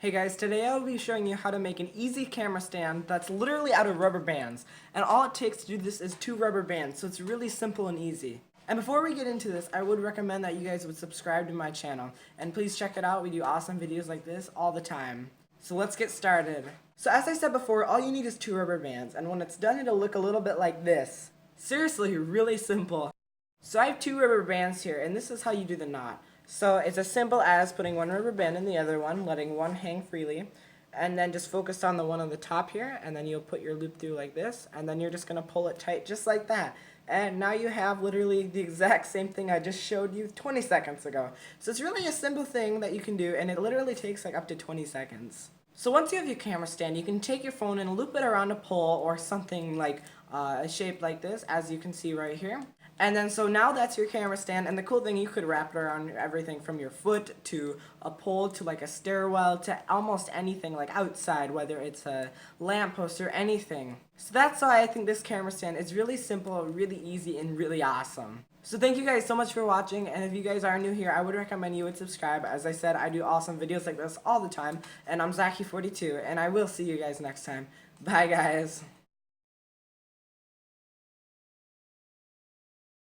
Hey guys, today I'll be showing you how to make an easy camera stand that's literally out of rubber bands. And all it takes to do this is 2 rubber bands, so it's really simple and easy. And before we get into this, I would recommend that you guys would subscribe to my channel. And please check it out, we do awesome videos like this all the time. So let's get started. So as I said before, all you need is 2 rubber bands, and when it's done it'll look a little bit like this. Seriously, really simple. So I have 2 rubber bands here, and this is how you do the knot. So it's as simple as putting one rubber band in the other one, letting one hang freely, and then just focus on the one on the top here, and then you'll put your loop through like this, and then you're just going to pull it tight just like that. And now you have literally the exact same thing I just showed you 20 seconds ago. So it's really a simple thing that you can do, and it literally takes like up to 20 seconds. So once you have your camera stand, you can take your phone and loop it around a pole or something like a shape like this, as you can see right here. And then so now that's your camera stand, and the cool thing, you could wrap it around everything from your foot to a pole to like a stairwell to almost anything like outside, whether it's a lamppost or anything. So that's why I think this camera stand is really simple, really easy, and really awesome. So thank you guys so much for watching, and if you guys are new here, I would recommend you would subscribe. As I said, I do awesome videos like this all the time, and I'm Zachy42, and I will see you guys next time. Bye guys.